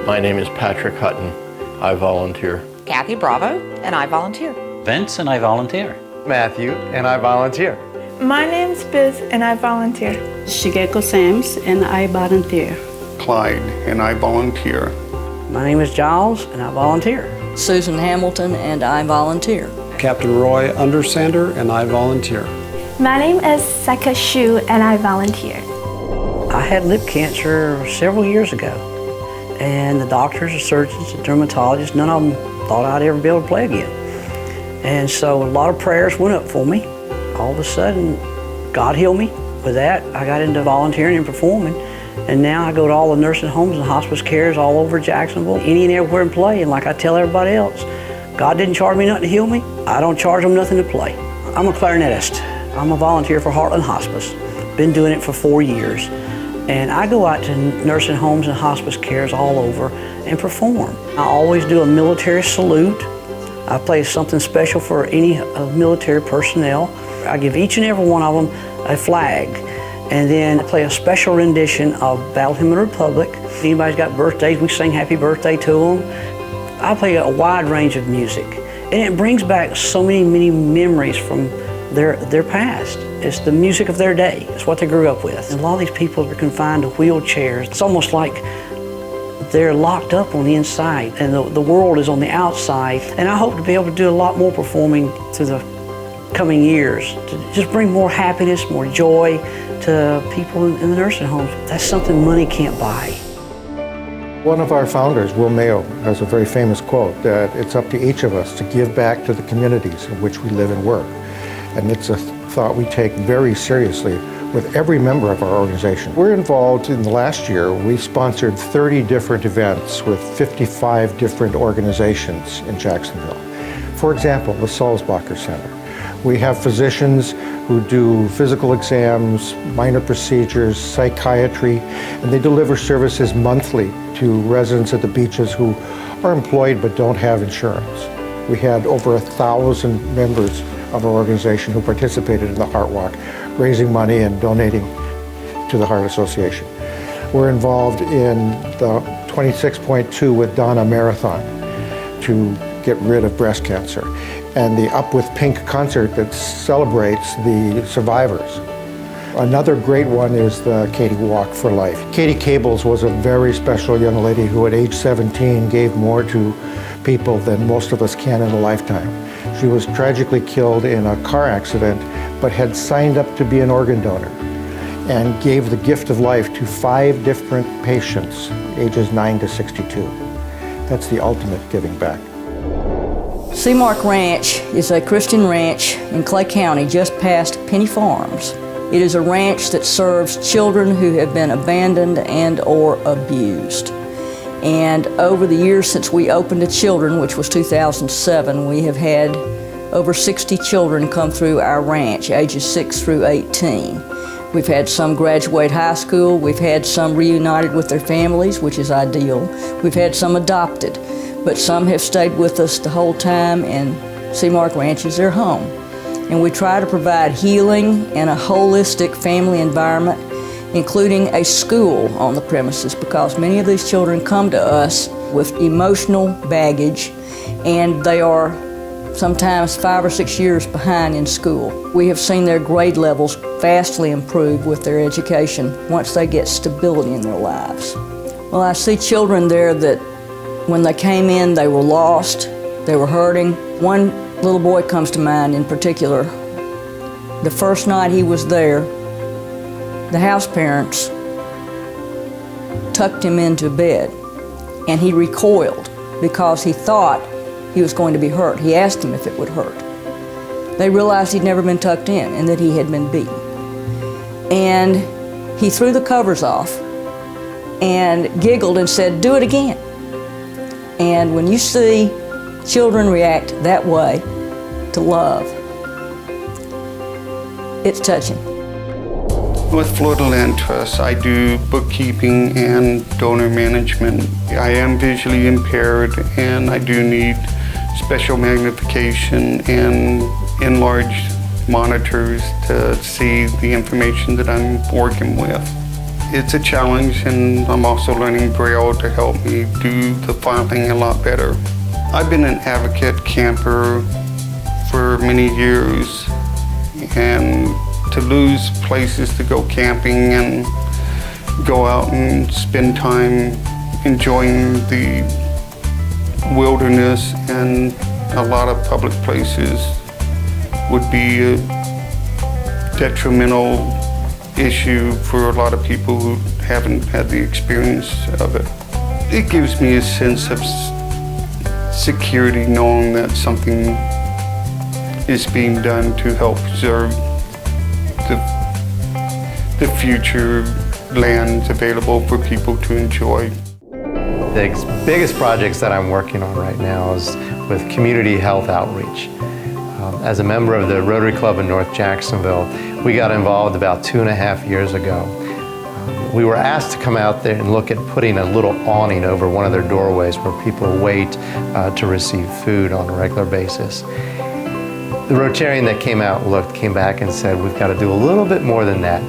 My name is Patrick Hutton. I volunteer. Kathy Bravo, and I volunteer. Vince, and I volunteer. Matthew, and I volunteer. My name's Biz, and I volunteer. Shigeko Sams, and I volunteer. Clyde, and I volunteer. My name is Giles, and I volunteer. Susan Hamilton, and I volunteer. Captain Roy Undersander, and I volunteer. My name is Seka Shu, and I volunteer. I had lip cancer several years ago, and the doctors, the surgeons, the dermatologists, none of them thought I'd ever be able to play again. And so a lot of prayers went up for me. All of a sudden, God healed me. With that, I got into volunteering and performing, and now I go to all the nursing homes and hospice cares all over Jacksonville, any and everywhere and play. And like I tell everybody else, God didn't charge me nothing to heal me. I don't charge them nothing to play. I'm a clarinetist. I'm a volunteer for Heartland Hospice. Been doing it for 4 years. And I go out to nursing homes and hospice cares all over and perform. I always do a military salute. I play something special for any military personnel. I give each and every one of them a flag. And then I play a special rendition of Battle Hymn of the Republic. If anybody's got birthdays, we sing happy birthday to them. I play a wide range of music. And it brings back so many memories from their past. It's the music of their day. It's what they grew up with. And a lot of these people are confined to wheelchairs. It's almost like they're locked up on the inside and the world is on the outside. And I hope to be able to do a lot more performing through the coming years to just bring more happiness, more joy to people in the nursing homes. That's something money can't buy. One of our founders, Will Mayo, has a very famous quote that it's up to each of us to give back to the communities in which we live and work. And it's a thought we take very seriously with every member of our organization. We're involved in the last year, we sponsored 30 different events with 55 different organizations in Jacksonville. For example, the Sulzbacher Center. We have physicians who do physical exams, minor procedures, psychiatry, and they deliver services monthly to residents at the beaches who are employed but don't have insurance. We had over 1,000 members of our organization who participated in the Heart Walk, raising money and donating to the Heart Association. We're involved in the 26.2 with Donna Marathon to get rid of breast cancer, and the Up with Pink concert that celebrates the survivors. Another great one is the Katie Walk for Life. Katie Cables was a very special young lady who at age 17 gave more to people than most of us can in a lifetime. She was tragically killed in a car accident, but had signed up to be an organ donor and gave the gift of life to 5 different patients, ages 9 to 62. That's the ultimate giving back. Seamark Ranch is a Christian ranch in Clay County just past Penny Farms. It is a ranch that serves children who have been abandoned and or abused. And over the years since we opened to children, which was 2007, we have had over 60 children come through our ranch, ages 6 through 18. We've had some graduate high school, we've had some reunited with their families, which is ideal. We've had some adopted, but some have stayed with us the whole time, and Seamark Ranch is their home. And we try to provide healing and a holistic family environment, including a school on the premises, because many of these children come to us with emotional baggage, and they are sometimes 5 or 6 years behind in school. We have seen their grade levels vastly improve with their education once they get stability in their lives. Well, I see children there that when they came in, they were lost, they were hurting. One little boy comes to mind in particular. The first night he was there, the house parents tucked him into bed, and he recoiled because he thought he was going to be hurt. He asked him if it would hurt. They realized he'd never been tucked in and that he had been beaten. And he threw the covers off and giggled and said, "Do it again." And when you see children react that way to love, it's touching. With Florida Land Trust, I do bookkeeping and donor management. I am visually impaired, and I do need special magnification and enlarged monitors to see the information that I'm working with. it's a challenge, and I'm also learning Braille to help me do the filing a lot better. I've been an advocate camper for many years, and to lose places to go camping and go out and spend time enjoying the wilderness and a lot of public places would be a detrimental issue for a lot of people who haven't had the experience of it. It gives me a sense of security knowing that something is being done to help preserve the future lands available for people to enjoy. The biggest projects that I'm working on right now is with community health outreach. As a member of the Rotary Club in North Jacksonville, we got involved about 2.5 years ago. We were asked to come out there and look at putting a little awning over one of their doorways where people wait to receive food on a regular basis. The Rotarian that came out and looked came back and said, we've got to do a little bit more than that.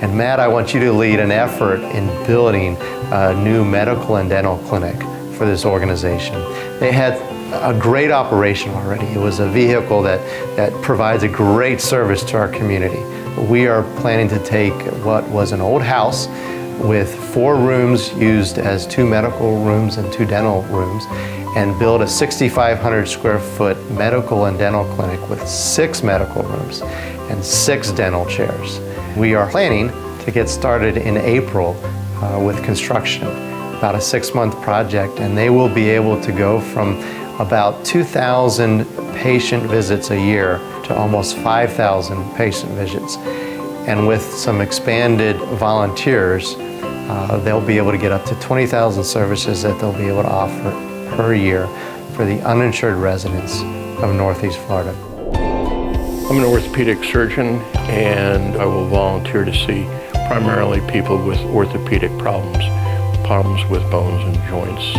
And Matt, I want you to lead an effort in building a new medical and dental clinic for this organization. They had a great operation already. It was a vehicle that provides a great service to our community. We are planning to take what was an old house with 4 rooms used as 2 medical rooms and 2 dental rooms, and build a 6,500 square foot medical and dental clinic with 6 medical rooms and 6 dental chairs. We are planning to get started in April with construction, about a 6-month project, and they will be able to go from about 2,000 patient visits a year to almost 5,000 patient visits. And with some expanded volunteers, they'll be able to get up to 20,000 services that they'll be able to offer per year for the uninsured residents of Northeast Florida. I'm an orthopedic surgeon, and I will volunteer to see primarily people with orthopedic problems with bones and joints,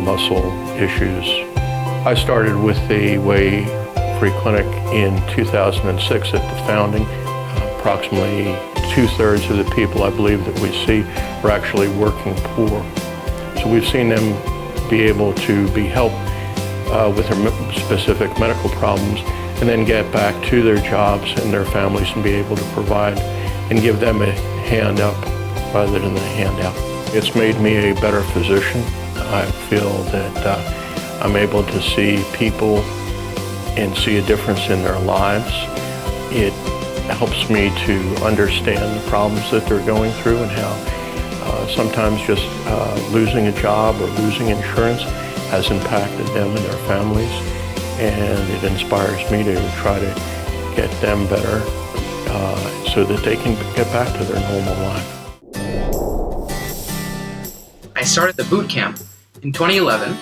muscle issues. I started with the Way Free Clinic in 2006 at the founding. Approximately 2/3 of the people I believe that we see are actually working poor. So we've seen them be able to be helped with their specific medical problems and then get back to their jobs and their families and be able to provide and give them a hand up rather than a handout. It's made me a better physician. I feel that I'm able to see people and see a difference in their lives. It helps me to understand the problems that they're going through and how sometimes just losing a job or losing insurance has impacted them and their families, and it inspires me to try to get them better so that they can get back to their normal life. I started the boot camp in 2011,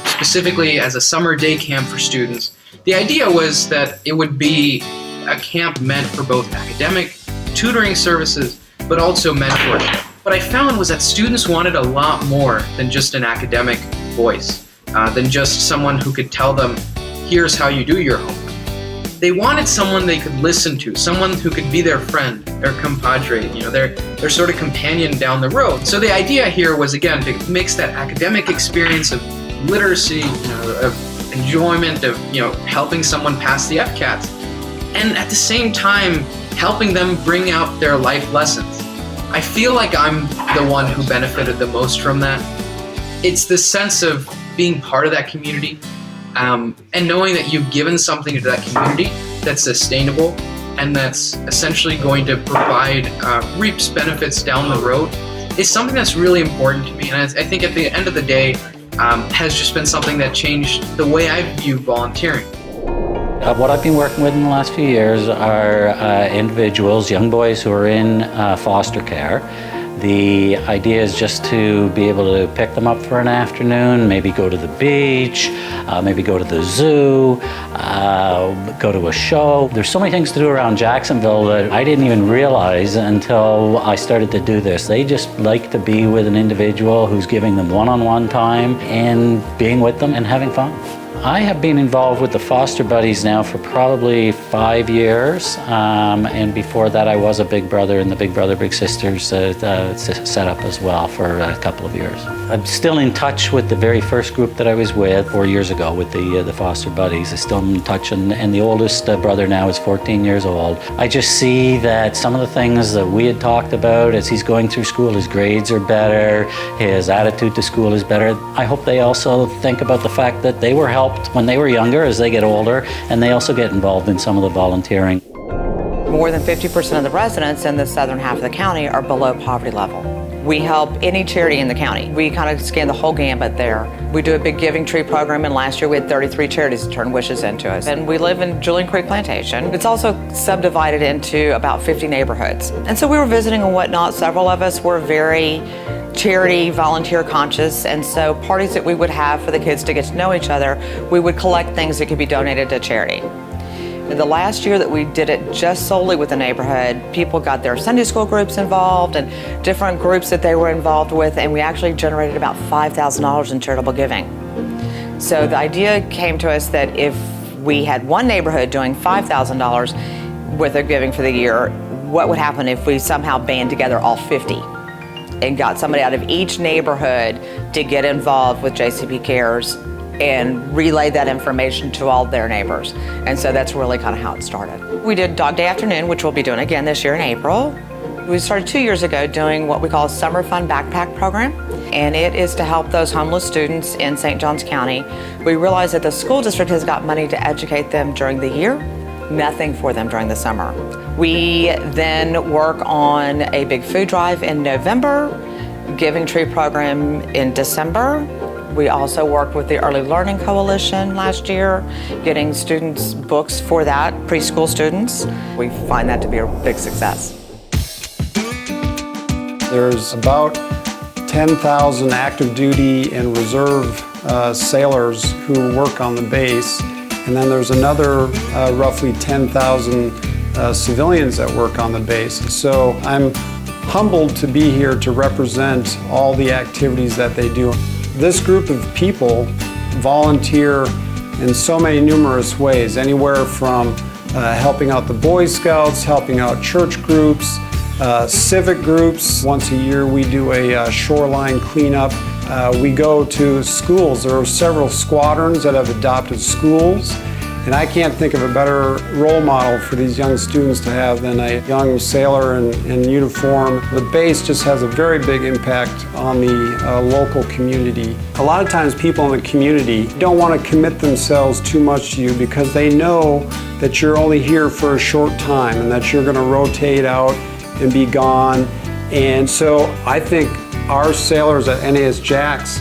specifically as a summer day camp for students. The idea was that it would be a camp meant for both academic, tutoring services, but also mentoring. What I found was that students wanted a lot more than just an academic voice, than just someone who could tell them, here's how you do your homework. They wanted someone they could listen to, someone who could be their friend, their compadre, their sort of companion down the road. So the idea here was, again, to mix that academic experience of literacy, of enjoyment, of helping someone pass the FCATs, and at the same time helping them bring out their life lessons. I feel like I'm the one who benefited the most from that. It's the sense of being part of that community, and knowing that you've given something to that community that's sustainable and that's essentially going to provide reaps benefits down the road is something that's really important to me. And I think at the end of the day has just been something that changed the way I view volunteering. What I've been working with in the last few years are individuals, young boys who are in foster care. The idea is just to be able to pick them up for an afternoon, maybe go to the beach, maybe go to the zoo, go to a show. There's so many things to do around Jacksonville that I didn't even realize until I started to do this. They just like to be with an individual who's giving them one-on-one time and being with them and having fun. I have been involved with the Foster Buddies now for probably 5 years, and before that I was a Big Brother in the Big Brother Big Sisters set up as well for a couple of years. I'm still in touch with the very first group that I was with 4 years ago with the Foster Buddies. I'm still in touch, and the oldest brother now is 14 years old. I just see that some of the things that we had talked about as he's going through school, his grades are better, his attitude to school is better. I hope they also think about the fact that they were helped when they were younger as they get older, and they also get involved in some of the volunteering. More than 50% of the residents in the southern half of the county are below poverty level. We help any charity in the county. We kind of scan the whole gambit there. We do a big giving tree program, and last year we had 33 charities turn wishes into us. And we live in Julian Creek Plantation. It's also subdivided into about 50 neighborhoods. And so we were visiting and whatnot. Several of us were very charity, volunteer conscious, and so parties that we would have for the kids to get to know each other, we would collect things that could be donated to charity. The last year that we did it just solely with the neighborhood, people got their Sunday school groups involved and different groups that they were involved with, and we actually generated about $5,000 in charitable giving. So the idea came to us that if we had one neighborhood doing $5,000 with their giving for the year, what would happen if we somehow band together all 50? And got somebody out of each neighborhood to get involved with JCP Cares and relay that information to all their neighbors. And so that's really kind of how it started. We did Dog Day Afternoon, which we'll be doing again this year in April. We started 2 years ago doing what we call a Summer Fun Backpack Program, and it is to help those homeless students in St. Johns County. We realized that the school district has got money to educate them during the year, nothing for them during the summer. We then work on a big food drive in November, giving tree program in December. We also worked with the Early Learning Coalition last year, getting students books for that, preschool students. We find that to be a big success. There's about 10,000 active duty and reserve sailors who work on the base, and then there's another roughly 10,000 civilians that work on the base. So I'm humbled to be here to represent all the activities that they do. This group of people volunteer in so many numerous ways, anywhere from helping out the Boy Scouts, helping out church groups, civic groups. Once a year we do a shoreline cleanup. We go to schools. There are several squadrons that have adopted schools, and I can't think of a better role model for these young students to have than a young sailor in uniform. The base just has a very big impact on the local community. A lot of times people in the community don't want to commit themselves too much to you because they know that you're only here for a short time and that you're going to rotate out and be gone. And so I think our sailors at NAS Jax,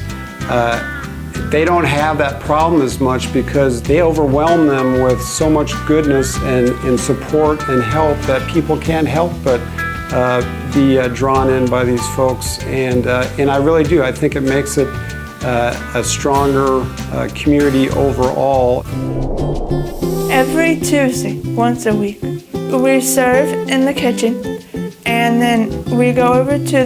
they don't have that problem as much because they overwhelm them with so much goodness and support and help that people can't help but be drawn in by these folks. And I really do. I think it makes it a stronger community overall. Every Tuesday, once a week, we serve in the kitchen, and then we go over to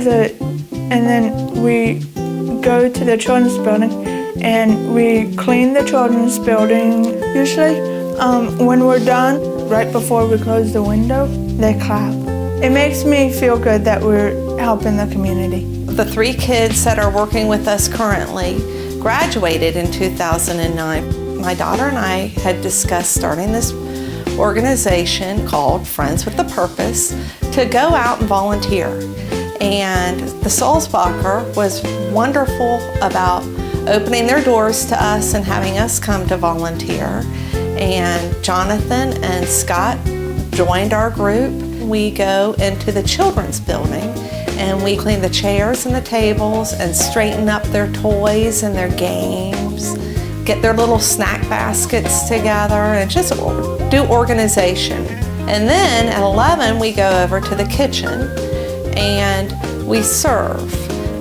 the children's building, and we clean the children's building. Usually, when we're done, right before we close the window, they clap. It makes me feel good that we're helping the community. The 3 kids that are working with us currently graduated in 2009. My daughter and I had discussed starting this organization called Friends with a Purpose to go out and volunteer. And the Sulzbacher was wonderful about opening their doors to us and having us come to volunteer. And Jonathan and Scott joined our group. We go into the children's building and we clean the chairs and the tables and straighten up their toys and their games, get their little snack baskets together and just do organization. And then at 11 we go over to the kitchen and we serve.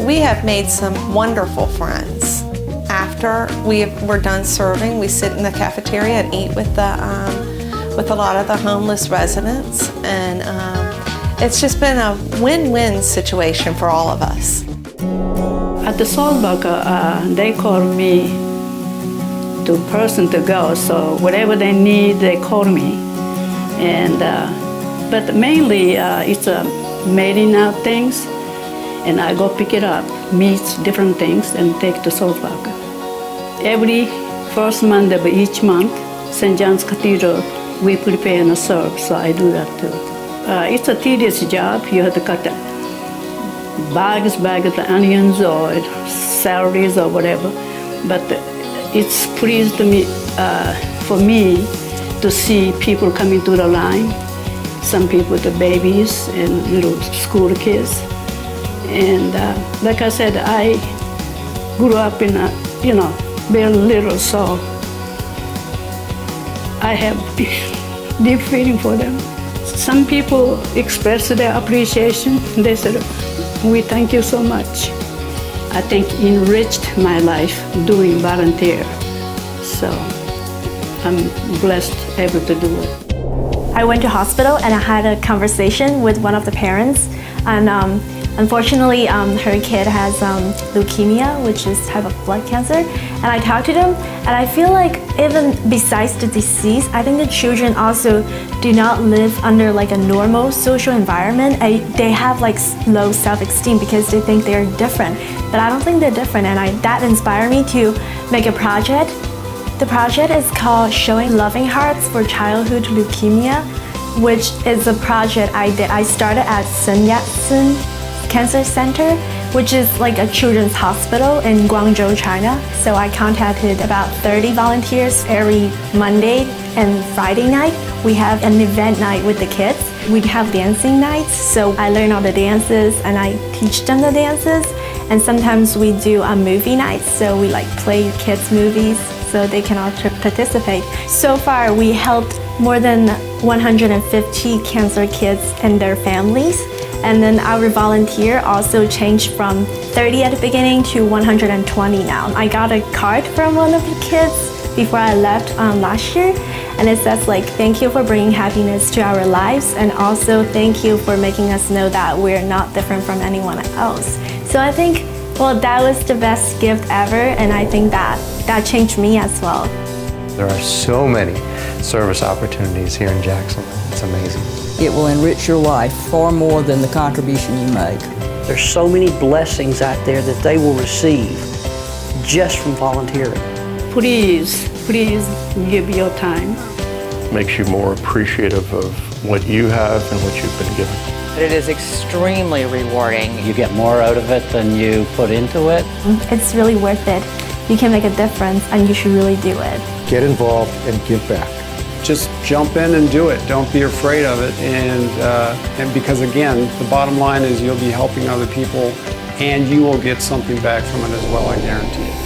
We have made some wonderful friends. After we're done serving, we sit in the cafeteria and eat with a lot of the homeless residents, and it's just been a win-win situation for all of us. At the Sulzbacher, they called me to person to go. So whatever they need, they call me. And but mainly it's mailing out things, and I go pick it up, meats, different things, and take to Southwark. Every first Monday of each month, St. John's Cathedral, we prepare and serve, so I do that too. It's a tedious job. You have to cut bags of onions or celeries or whatever, but it's pleased me for me to see people coming through the line. Some people with the babies and little school kids. And like I said, I grew up in a, very little, so I have deep feeling for them. Some people expressed their appreciation. They said, "We thank you so much." I think enriched my life doing volunteer. So I'm blessed able to do it. I went to hospital and I had a conversation with one of the parents, and unfortunately her kid has leukemia, which is type of blood cancer, and I talked to them, and I feel like even besides the disease, I think the children also do not live under like a normal social environment. They have like low self-esteem because they think they're different, but I don't think they're different, and that inspired me to make a project. The project is called Showing Loving Hearts for Childhood Leukemia, which is a project I did. I started at Sun Yat-sen Cancer Center, which is like a children's hospital in Guangzhou, China. So I contacted about 30 volunteers every Monday and Friday night. We have an event night with the kids. We have dancing nights, so I learn all the dances and I teach them the dances. And sometimes we do a movie night, so we like play kids' movies so they can all participate. So far, we helped more than 150 cancer kids and their families. And then our volunteer also changed from 30 at the beginning to 120 now. I got a card from one of the kids before I left last year, and it says like, "Thank you for bringing happiness to our lives, and also thank you for making us know that we're not different from anyone else." So I think, well, that was the best gift ever, and I think that changed me as well. There are so many service opportunities here in Jacksonville. It's amazing. It will enrich your life far more than the contribution you make. There's so many blessings out there that they will receive just from volunteering. Please give your time. Makes you more appreciative of what you have and what you've been given. But it is extremely rewarding. You get more out of it than you put into it. It's really worth it. You can make a difference, and you should really do it. Get involved and give back. Just jump in and do it. Don't be afraid of it. And because again, the bottom line is you'll be helping other people and you will get something back from it as well, I guarantee it.